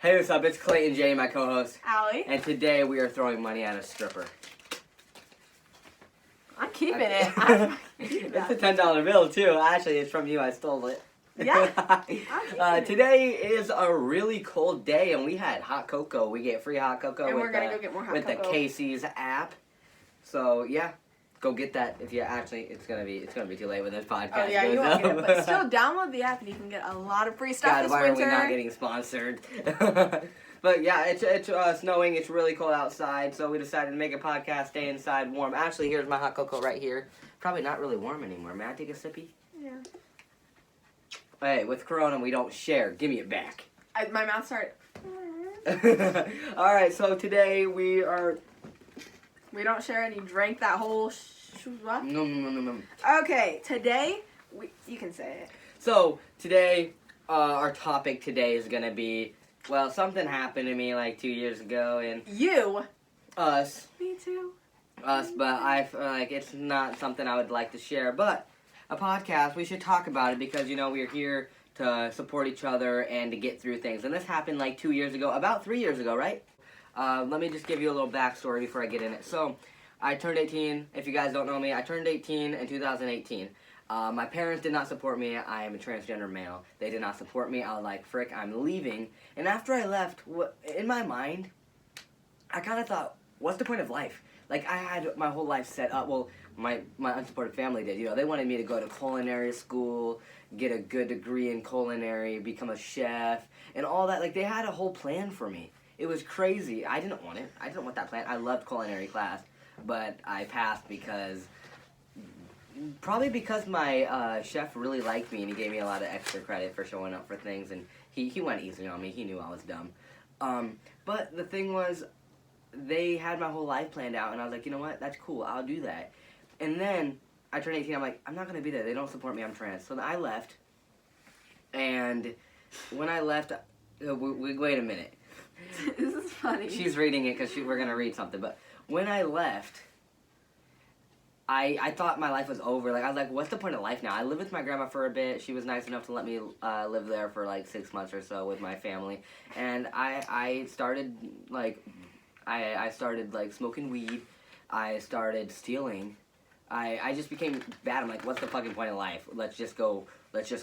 Hey, what's up? It's Clayton J, my co-host. Allie. And today we are throwing money at a stripper. I'm keeping it. It's a $10 bill, too. Actually, it's from you. I stole it. Yeah. Today is a really cold day, and we had hot cocoa. We get free hot cocoa And with, we're going to go get more hot with cocoa. the Casey's app. So, yeah. Go get that if you actually, it's gonna be too late when this podcast Oh yeah, goes you won't up. get it, but still download the app and you can get a lot of free stuff this why winter. are we not getting sponsored? But yeah, it's snowing. It's really cold outside, so we decided to make a podcast, stay inside warm. Actually, here's my hot cocoa right here. Probably not really warm anymore. May I take a sippy? Yeah. Hey, with Corona, we don't share. Give me it back. My mouth started. All right, so today we don't share, and you drank that whole. What? No. Okay, today you can say it. So today, our topic today is gonna be, well, something happened to me like 2 years ago, and You. us, Me too. but I feel like it's not something I would like to share. But a podcast, we should talk about it because we're here to support each other and to get through things. And this happened like 2 years ago, about 3 years ago, right? Let me just give you a little backstory before I get in it. So, I turned 18. If you guys don't know me, I turned 18 in 2018. My parents did not support me. I am a transgender male. They did not support me. I was like, frick, I'm leaving. And after I left, in my mind, I kind of thought, what's the point of life? Like, I had my whole life set up. Well, my unsupported family did. They wanted me to go to culinary school, get a good degree in culinary, become a chef, and all that. Like, they had a whole plan for me. It was crazy. I didn't want it. I didn't want that plan. I loved culinary class, but I passed probably because my chef really liked me and he gave me a lot of extra credit for showing up for things, and he went easy on me. He knew I was dumb. But the thing was, they had my whole life planned out, and I was like, you know what? That's cool. I'll do that. And then I turned 18. I'm like, I'm not going to be there. They don't support me. I'm trans. So then I left, and when I left, wait a minute. This is funny. She's reading it because we're going to read something. But when I left, I thought my life was over. Like, I was like, what's the point of life now? I lived with my grandma for a bit. She was nice enough to let me live there for like 6 months or so with my family. And I started like smoking weed. I started stealing. I just became bad. I'm like, what's the fucking point of life? Let's just go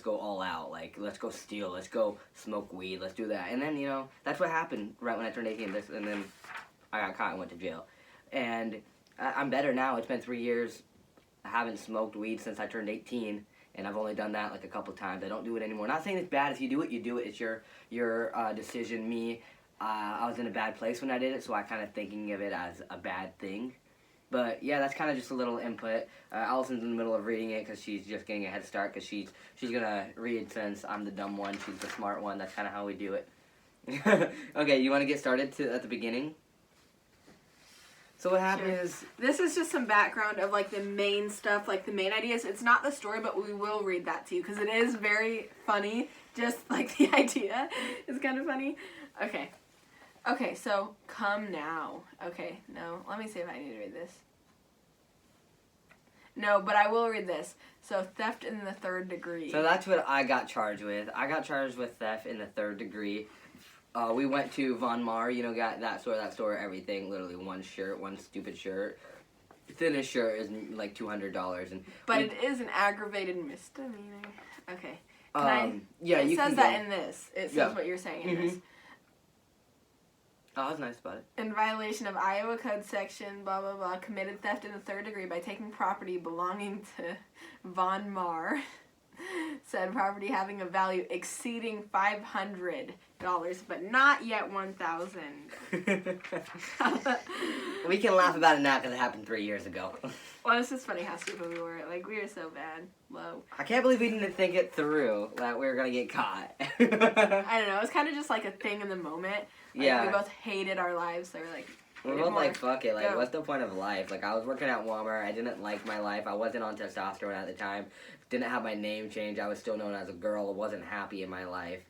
all out. Like, let's go steal. Let's go smoke weed. Let's do that. And then, that's what happened right when I turned 18. And then I got caught and went to jail. And I'm better now. It's been 3 years. I haven't smoked weed since I turned 18. And I've only done that like a couple times. I don't do it anymore. Not saying it's bad. If you do it, you do it. It's your decision. Me, I was in a bad place when I did it, so I kind of thinking of it as a bad thing. But yeah, that's kind of just a little input. Allison's in the middle of reading it because she's just getting a head start because she's gonna read since I'm the dumb one. She's the smart one. That's kind of how we do it. Okay, you want to get started at the beginning? So what happened is... This is just some background of, like, the main stuff, like, the main ideas. It's not the story, but we will read that to you, because it is very funny. Just, like, the idea is kind of funny. Okay. Okay, so, come now. Okay, no, let me see if I need to read this. No, but I will read this. So, theft in the 3rd degree. So that's what I got charged with. I got charged with theft in the 3rd degree. We went to Von Mar, got that store, everything, literally one stupid shirt. Thinnest shirt is like $200. But it is an aggravated misdemeanor. Okay. Yeah, it you says can that go. in this. It says what you're saying in this. Oh, that's nice about it. In violation of Iowa Code section, blah, blah, blah, committed theft in the 3rd degree by taking property belonging to Von Mar. Said property having a value exceeding $500, but not yet $1,000. We can laugh about it now because it happened 3 years ago. Well, it's just funny how stupid we were. Like, we were so bad. Low. I can't believe we didn't think it through that we were going to get caught. I don't know. It was kind of just like a thing in the moment. Like, yeah. We both hated our lives, so we're like... We're both like, fuck it. Like, Go. what's the point of life? Like, I was working at Walmart. I didn't like my life. I wasn't on testosterone at the time. Didn't have my name changed. I was still known as a girl. I wasn't happy in my life.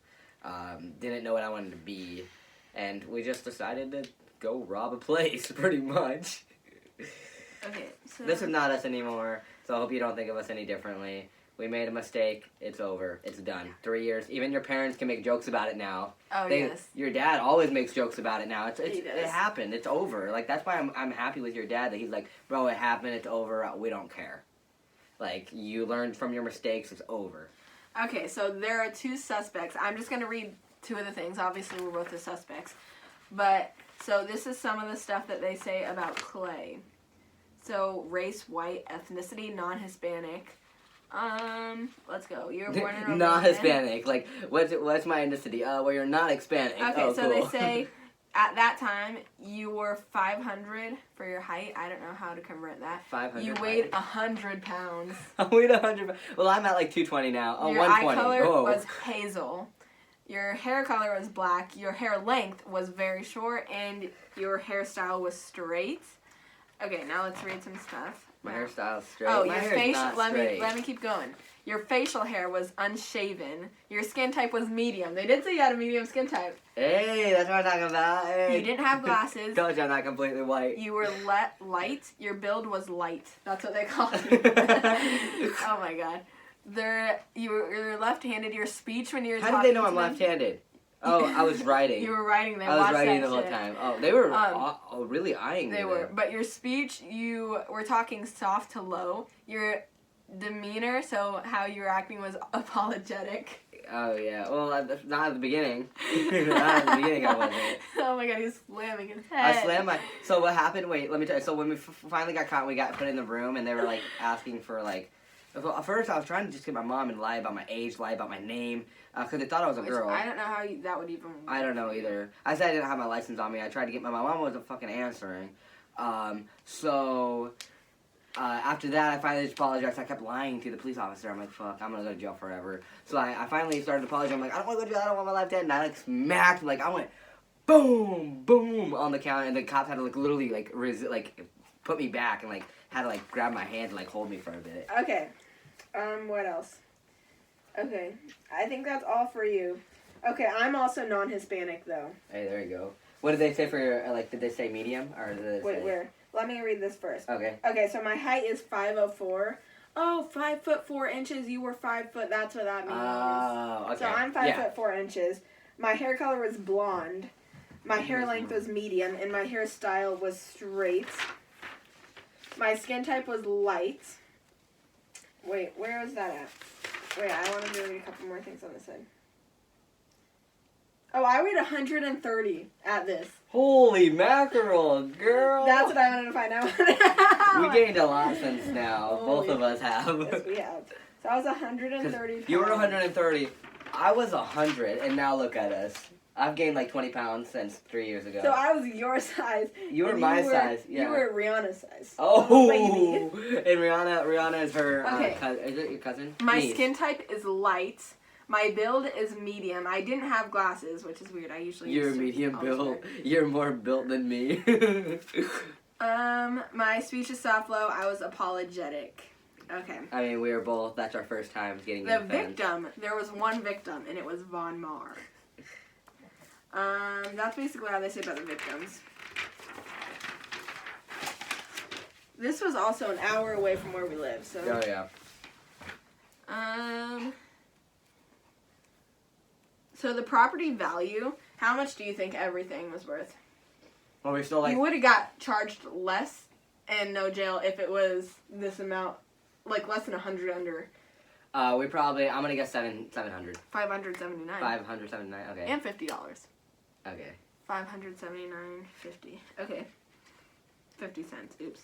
Didn't know what I wanted to be. And we just decided to go rob a place, pretty much. Okay, so... This is not us anymore, so I hope you don't think of us any differently. We made a mistake. It's over. It's done. 3 years. Even your parents can make jokes about it now. Oh, yes. Your dad always makes jokes about it now. He does. It happened. It's over. Like, that's why I'm happy with your dad that he's like, bro, it happened. It's over. We don't care. Like, you learned from your mistakes. It's over. Okay, so there are 2 suspects. I'm just going to read 2 of the things. Obviously, we're both the suspects. But, so this is some of the stuff that they say about Clay. So, race, white, ethnicity, non-Hispanic. Let's go. You were born in Romania. Not Hispanic. Like, what's my ethnicity? Well, you're not Hispanic. Okay, oh, so cool. they say at that time you were 500 for your height. I don't know how to convert that. 500. You weighed 100 pounds. I weighed 100. Well, I'm at like 220 now. Oh, Your 120. eye color Whoa. was hazel. Your hair color was black. Your hair length was very short, and your hairstyle was straight. Okay, now let's read some stuff. My hairstyle's straight. Oh, My your hair's facial. not Let straight. me keep going. Your facial hair was unshaven. Your skin type was medium. They did say you had a medium skin type. Hey, that's what I'm talking about. Hey. You didn't have glasses. Told you I'm not completely white. You were light. Your build was light. That's what they called you. Oh my god. You were left-handed. Your speech when you were How talking did they know to I'm them- left-handed? Oh, I was writing. You were writing. They I was watched writing that the whole shit. time. Oh, they were really eyeing me. They were. there. But your speech, you were talking soft to low. Your demeanor, so how you were acting, was apologetic. Oh, yeah. Well, not at the beginning. Not at the beginning I wasn't. Oh my god, he's slamming his head. I slammed my... So what happened... Wait, let me tell you. So when we finally got caught, we got put in the room, and they were, like, asking for, like... Well, at first, I was trying to just get my mom and lie about my age, lie about my name, because they thought I was a girl. I don't know how that would even... I don't know either. I said I didn't have my license on me. I tried to get my mom wasn't fucking answering. After that, I finally just apologized. I kept lying to the police officer. I'm like, fuck, I'm gonna go to jail forever. So I finally started apologizing. I'm like, I don't want to go to jail. I don't want my left hand. And I like smacked, like I went, boom, boom on the counter, and the cops had to like literally like put me back and like had to like grab my hand and like hold me for a bit. Okay. What else? Okay. I think that's all for you. Okay, I'm also non-Hispanic though. Hey, there you go. What did they say for your, like, did they say medium? Or did they Wait, say... where? Let me read this first. Okay. Okay, so my height is 5'04". Oh, 5'4". You were 5 foot. That's what that means. Oh, okay. So I'm 5'4". My hair color was blonde. My hair length was medium, and my hairstyle was straight. My skin type was light. Wait, where was that at? Wait, I want to read a couple more things on this side. Oh, I weighed 130 at this. Holy mackerel, girl! That's what I wanted to find out. We gained a lot since now. Both of us have. Yes, we have. So I was 130 pounds. You were 130. I was 100, and now look at us. I've gained like 20 pounds since 3 years ago. So I was your size. You were my size, yeah. You were Rihanna's size. Oh! Baby. And Rihanna is her Okay. is it your cousin? My Niece. skin type is light. My build is medium. I didn't have glasses, which is weird. I usually You're used to medium always built. You're more built than me. wear. My speech is soft low. I was apologetic. Okay. I mean, we were both. That's our first time getting The in fence. victim. There was one victim, and it was Von Mar. That's basically how they say about the victims. This was also an hour away from where we live, so. Oh yeah. So the property value, how much do you think everything was worth? Well, we still like. You would have got charged less and no jail if it was this amount, like less than 100 under. We probably. I'm gonna guess 700. 579. 579. Okay. And $50. Okay. 579.50. Okay. 50 cents. Oops.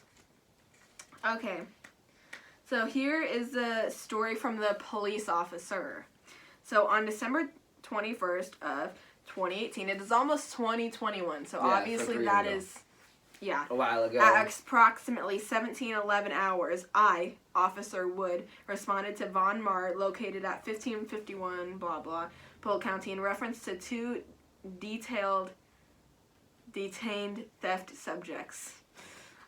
Okay. So here is the story from the police officer. So on December 21st of 2018, it is almost 2021. So Yeah, obviously so 3 that years is, yeah. A while ago. At approximately 17:11 hours, I, Officer Wood, responded to Von Mar, located at 1551 blah blah, Polk County, in reference to 2 detained theft subjects.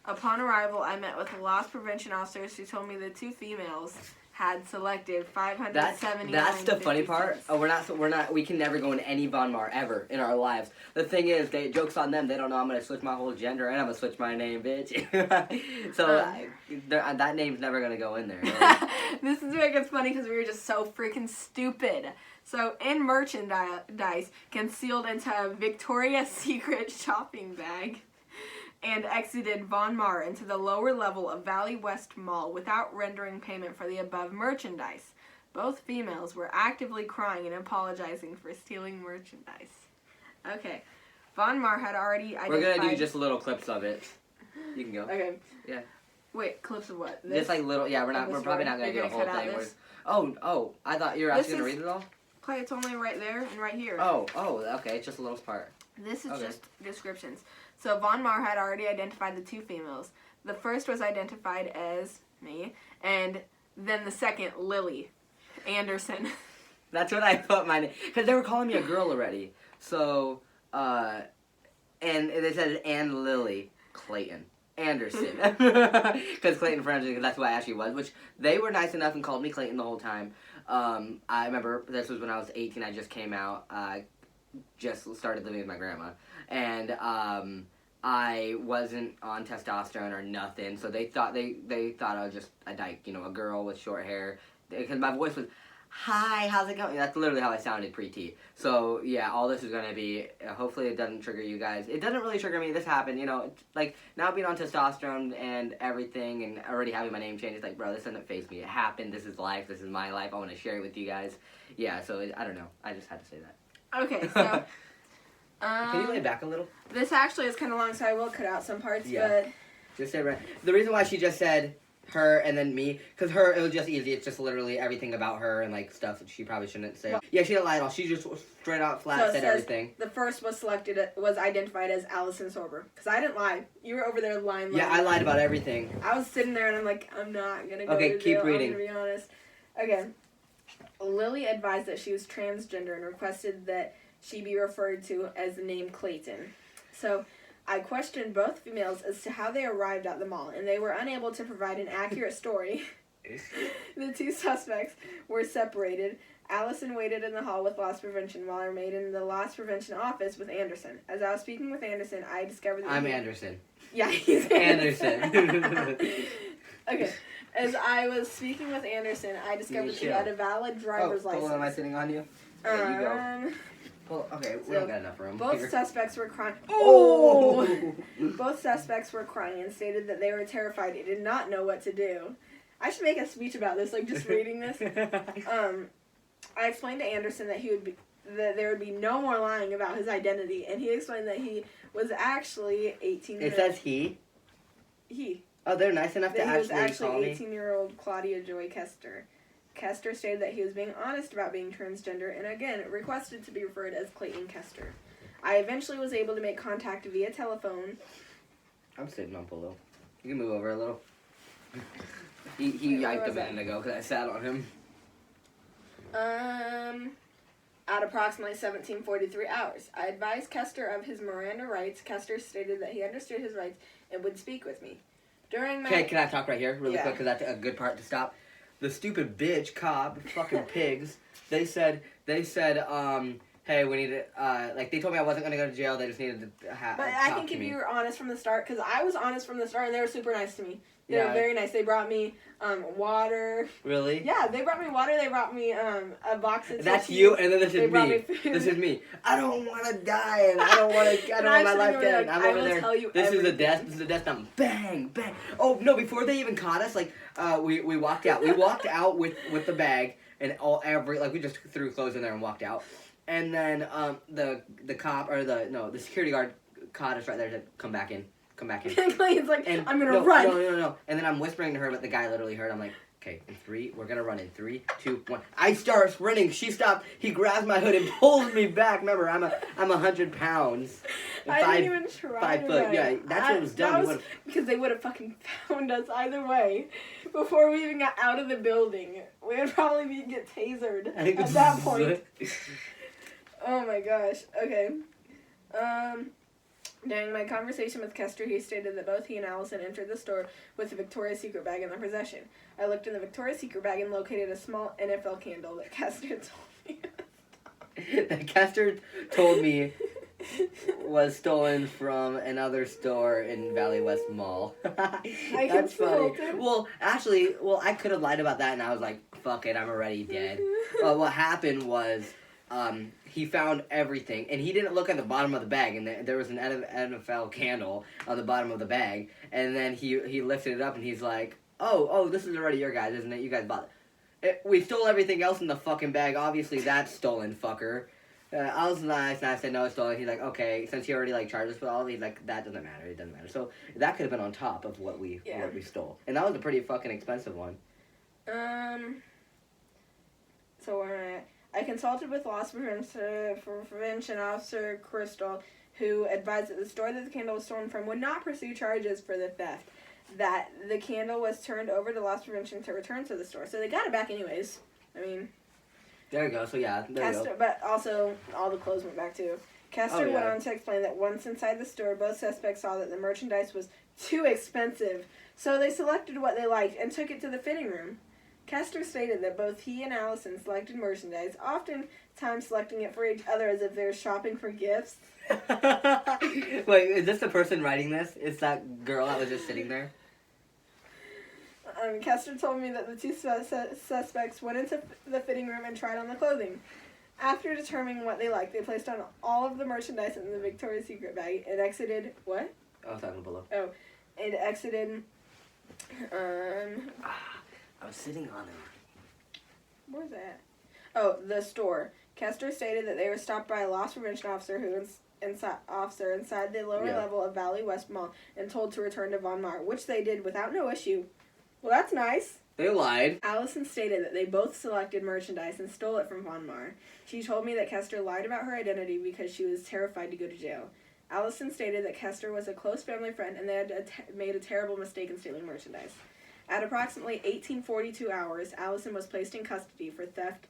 Upon arrival, I met with the loss prevention officers who told me the 2 females had selected 579. That's the funny part. Oh, we're not. We can never go in any Von Mar ever in our lives. The thing is, jokes on them. They don't know I'm gonna switch my whole gender and I'm gonna switch my name, bitch. So that name's never gonna go in there. This is where it gets funny because we were just so freaking stupid. So in merchandise concealed into a Victoria's Secret shopping bag, and exited Von Mar into the lower level of Valley West Mall without rendering payment for the above merchandise. Both females were actively crying and apologizing for stealing merchandise. Okay. Von Mar had already identified... We're going to do just little clips of it. You can go. Okay. Yeah. Wait, clips of what? This? Just like little... Yeah, we're probably not going to do the whole thing. Oh, I thought you were actually going to read it all? Clay, it's only right there and right here. Oh, okay. It's just a little part. This is just descriptions. So Von Mar had already identified the two females. The first was identified as me, and then the second, Lily Anderson. That's what I put my name, because they were calling me a girl already. So, and they said, and Lily Clayton Anderson. Because Clayton French, because that's who I actually was, which they were nice enough and called me Clayton the whole time. I remember this was when I was 18, I just came out, just started living with my grandma. And I wasn't on testosterone or nothing, so they thought I was just a dyke, a girl with short hair. Because my voice was, "Hi, how's it going?" That's literally how I sounded pre-T. So yeah, all this is gonna be. Hopefully, it doesn't trigger you guys. It doesn't really trigger me. This happened, like now being on testosterone and everything, and already having my name changed. It's like, bro, this doesn't faze me. It happened. This is life. This is my life. I want to share it with you guys. Yeah. So I don't know. I just had to say that. Okay, so. Can you lay back a little? This actually is kind of long, so I will cut out some parts, yeah. But... Just say right. The reason why she just said her and then me, because her, it was just easy. It's just literally everything about her and, like, stuff that she probably shouldn't say. Well, yeah, she didn't lie at all. She just straight out flat said everything. The first was identified as Allison Sorber. Because I didn't lie. You were over there lying. Yeah, I lied about everything. I was sitting there and I'm like, I'm not going to go to Okay, keep jail. reading. I'm going to be honest. Okay. Lily advised that she was transgender and requested that she be referred to as the name Clayton. So, I questioned both females as to how they arrived at the mall, and they were unable to provide an accurate story. The two suspects were separated. Allison waited in the hall with loss prevention while I remained in the loss prevention office with Anderson. As I was speaking with Anderson, I discovered that I'm Anderson. Yeah, he's Anderson. Okay. As I was speaking with Anderson, I discovered that he had a valid driver's license. Hold on, am I sitting on you? There you go. Well, okay, we don't got enough room. Both suspects were crying. Oh! Both suspects were crying and stated that they were terrified and did not know what to do. I should make a speech about this, like just reading this. I explained to Anderson that that there would be no more lying about his identity, and he explained that he was actually 18. It says he. He. Oh, they're nice enough to actually call me. He was actually 18-year-old Claudia Joy Kester. Kester stated that he was being honest about being transgender and again requested to be referred as Clayton Kester. I eventually was able to make contact via telephone. I'm sitting on Polo. You can move over a little. He yiked a minute ago because I sat on him. At approximately 17:43 hours, I advised Kester of his Miranda rights. Kester stated that he understood his rights and would speak with me. Okay, can I talk right here really quick because that's a good part to stop. The stupid bitch cop, fucking pigs. They said, hey, we need to, they told me I wasn't gonna go to jail. They just needed to have. But I think if you were honest from the start, because I was honest from the start, and they were super nice to me. They were very nice. They brought me water. Really? Yeah, they brought me water. They brought me a box of tissues. That's you, and then this is me. This is me. I don't want to die, and I don't want my life to end. I'm over there. This is a death. This is a death. I'm bang, bang. Oh no! Before they even caught us, we walked out. We walked out with the bag and we just threw clothes in there and walked out. And then the cop or the security guard caught us right there. Said, come back in. Clayton's like, I'm gonna run. No. And then I'm whispering to her, but the guy literally heard. I'm like, okay, in 3, we're gonna run in 3, 2, 1. I start running. She stopped. He grabs my hood and pulls me back. Remember, I'm 100 pounds. I didn't even try. 5 foot. Run. Yeah, that's what was done. Because they would have fucking found us either way. Before we even got out of the building, we would probably get tasered at that point. Oh my gosh. Okay. During my conversation with Kester, he stated that both he and Allison entered the store with a Victoria's Secret bag in their possession. I looked in the Victoria's Secret bag and located a small NFL candle that Kester told me. That Kester told me was stolen from another store in Valley West Mall. That's funny. Well, actually, I could have lied about that, and I was like, fuck it, I'm already dead. What happened was, he found everything, and he didn't look at the bottom of the bag, and there was an NFL candle on the bottom of the bag, and then he lifted it up, and he's like, oh, this is already your guys, isn't it? You guys bought it. We stole everything else in the fucking bag. Obviously, that's stolen, fucker. I was nice, and I said, no, it's stolen. He's like, okay, since he already, like, charged us with all, he's like, that doesn't matter, it doesn't matter. So, that could have been on top of what we stole. And that was a pretty fucking expensive one. So, I consulted with loss prevention officer Crystal, who advised that the store that the candle was stolen from would not pursue charges for the theft. That the candle was turned over to loss prevention to return to the store. So, they got it back anyways. I mean... There you go. So yeah, there you go. But also, all the clothes went back too. Kester went on to explain that once inside the store, both suspects saw that the merchandise was too expensive, so they selected what they liked and took it to the fitting room. Kester stated that both he and Allison selected merchandise, oftentimes selecting it for each other as if they were shopping for gifts. Wait, is this the person writing this? It's that girl that was just sitting there? Kester told me that the two suspects went into the fitting room and tried on the clothing. After determining what they liked, they placed on all of the merchandise in the Victoria's Secret bag. It exited... What? Oh, talking below. Oh. It exited... I was sitting on it. Where's that? Oh, the store. Kester stated that they were stopped by a loss prevention officer inside the lower level of Valley West Mall and told to return to Von Maur, which they did without no issue. Well, that's nice. They lied. Allison stated that they both selected merchandise and stole it from Von Maur. She told me that Kester lied about her identity because she was terrified to go to jail. Allison stated that Kester was a close family friend and they had made a terrible mistake in stealing merchandise. At approximately 1842 hours, Allison was placed in custody for theft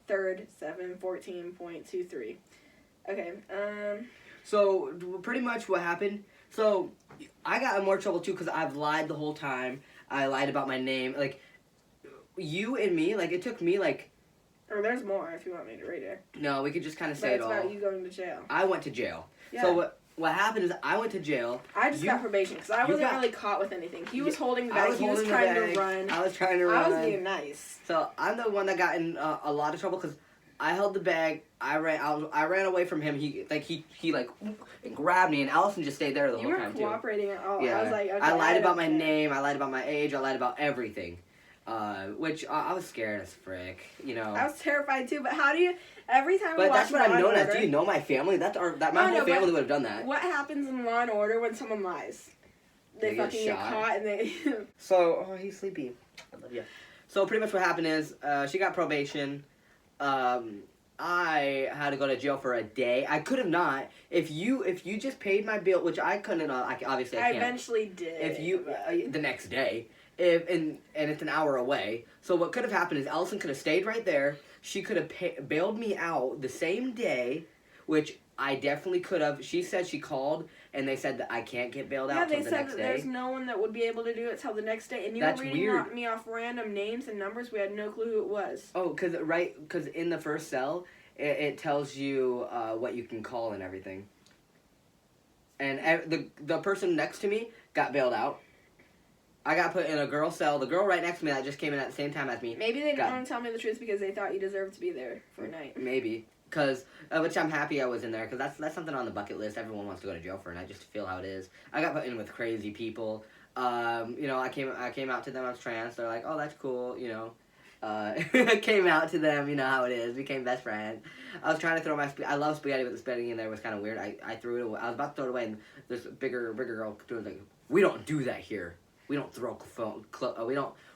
3rd 714.23. Okay, So, pretty much what happened, so, I got in more trouble too because I've lied the whole time. I lied about my name. Like, you and me, like, it took me, like... Or there's more if you want me to read it. No, we could just kind of say it all. But it's about you going to jail. I went to jail. Yeah. So, what happened is I went to jail. I just got probation because I wasn't really caught with anything. He was holding the bag. He was trying to run. I was trying to run. I was being nice. So, I'm the one that got in a lot of trouble because I held the bag. I ran away from him. He grabbed me, and Allison just stayed there the whole time too. You weren't cooperating at all. Yeah. I was like, okay, I lied about my name. I lied about my age. I lied about everything. Which I was scared as frick. You know. I was terrified too. But how do you? Every time. But that's what I'm known as. Do you know my family? My whole family would have done that. What happens in Law and Order when someone lies? They fucking get caught and they. So he's sleepy. I love you. So pretty much what happened is she got probation. I had to go to jail for a day. I could have not. If you just paid my bill, which I couldn't. Obviously I can't. I eventually did. If you the next day, and it's an hour away. So what could have happened is Allison could have stayed right there. She could have bailed me out the same day, which I definitely could have. She said she called and they said that I can't get bailed out till the next day. Yeah, they said that there's no one that would be able to do it till the next day. And you were reading me off random names and numbers. We had no clue who it was. Oh, because in the first cell, it tells you what you can call and everything. And the person next to me got bailed out. I got put in a girl cell. The girl right next to me that just came in at the same time as me. Maybe they didn't want to tell me the truth because they thought you deserved to be there for a night. Maybe. Which I'm happy I was in there, because that's something on the bucket list. Everyone wants to go to jail for, and I just feel how it is. I got put in with crazy people. I came out to them as trans. They're like, oh, that's cool, you know. I came out to them, you know how it is. Became best friends. I was trying to throw I love spaghetti, but the spaghetti in there was kind of weird. I threw it away. I was about to throw it away, and this bigger girl was like, we don't do that here. We don't throw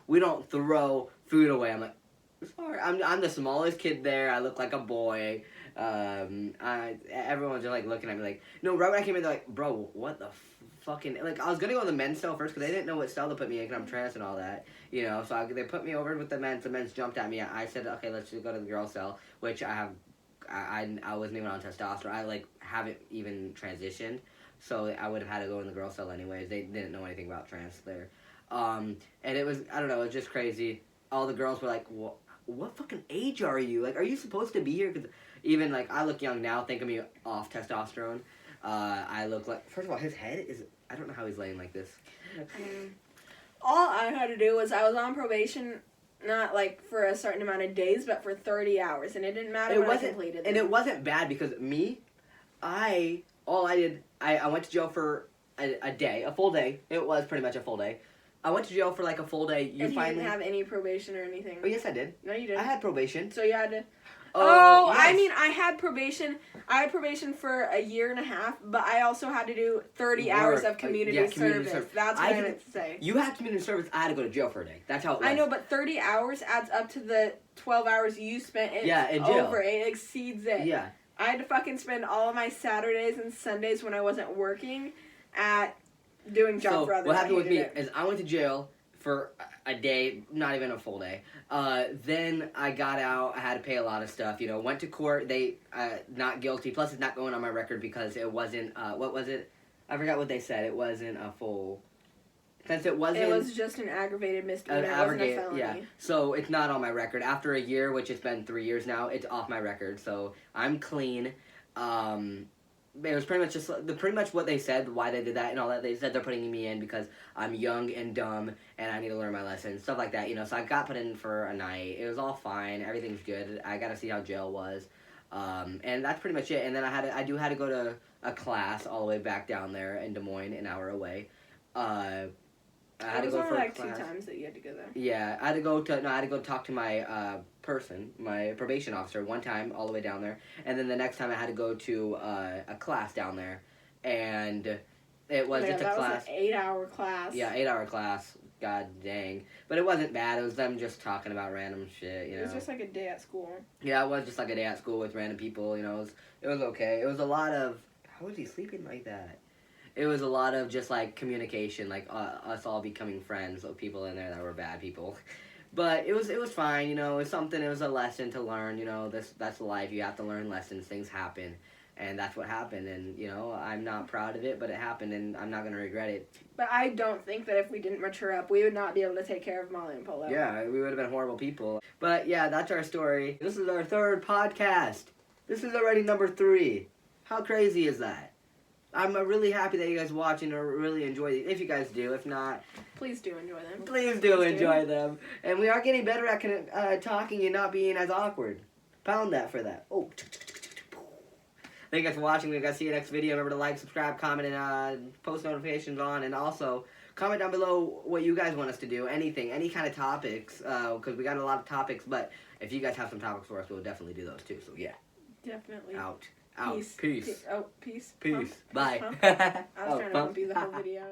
we don't throw food away. I'm like, sorry. I'm the smallest kid there. I look like a boy. Everyone's just like looking at me like, no. Right when I came in, they're like, bro, what the fucking, like, I was gonna go to the men's cell first because they didn't know what cell to put me in because I'm trans and all that, you know. So they put me over with the men's. The men's jumped at me. I said, okay, let's just go to the girl cell, which I I wasn't even on testosterone. I like haven't even transitioned, so I would have had to go in the girl cell anyways. They didn't know anything about trans there, and it was, I don't know, it was just crazy. All the girls were like, what fucking age are you? Like, are you supposed to be here? Because even like I look young now. Think of me off testosterone. I look like, first of all, his head is, I don't know how he's laying like this. All I had to do was I was on probation, not like for a certain amount of days, but for 30 hours, and it didn't matter when I completed and them. it wasn't bad because I went to jail for a day, a full day. It was pretty much a full day. I went to jail for like a full day. You didn't have any probation or anything? Oh, yes, I did. No, you didn't. I had probation. So you had to... Oh, yes. I mean, I had probation. I had probation for a year and a half, but I also had to do 30 hours of community service. That's what I meant to say. You had community service. I had to go to jail for a day. That's how it was. I know, but 30 hours adds up to the 12 hours you spent in jail. over. It exceeds it. Yeah. I had to fucking spend all of my Saturdays and Sundays when I wasn't working at doing job for others. What happened with me is I went to jail for a day, not even a full day. Then I got out. I had to pay a lot of stuff. Went to court. They not guilty. Plus, it's not going on my record because it wasn't. What was it? I forgot what they said. It wasn't a full. Since it wasn't. It was just an aggravated misdemeanor. It wasn't a felony. Yeah. So it's not on my record. After a year, which it's been 3 years now, it's off my record. So I'm clean. It was pretty much what they said, why they did that and all that. They said they're putting me in because I'm young and dumb and I need to learn my lessons, stuff like that, So I got put in for a night. It was all fine. Everything's good. I got to see how jail was. And that's pretty much it. And then I had to go to a class all the way back down there in Des Moines, an hour away. I had to go for a class. 2 times that you had to go there. Yeah, I had to go talk to my my probation officer one time all the way down there, and then the next time I had to go to a class down there, and it was just a class. That was an 8-hour class. Yeah, 8-hour class. God dang, but it wasn't bad. It was them just talking about random shit. It was just like a day at school. Yeah, it was just like a day at school with random people. It was okay. It was a lot of, how was he sleeping like that? It was a lot of just like communication, like us all becoming friends with people in there that were bad people. But it was fine, it was something. It was a lesson to learn. That's life. You have to learn lessons. Things happen, and that's what happened. And I'm not proud of it, but it happened, and I'm not gonna regret it. But I don't think that if we didn't mature up, we would not be able to take care of Molly and Polo. Yeah, we would have been horrible people. But yeah, that's our story. This is our 3rd podcast. This is already number 3. How crazy is that? I'm really happy that you guys watching or really enjoy these. If you guys do, if not, please do enjoy them. Please do enjoy them. And we are getting better at talking and not being as awkward. Pound that for that. Oh. Thank you guys for watching. We're going to see you next video. Remember to like, subscribe, comment, and post notifications on. And also, comment down below what you guys want us to do. Anything, any kind of topics. Because we got a lot of topics. But if you guys have some topics for us, we'll definitely do those too. So, yeah. Definitely. Out. Peace. Peace. Oh, peace. Peace. Bye. I was trying to pump you the whole video.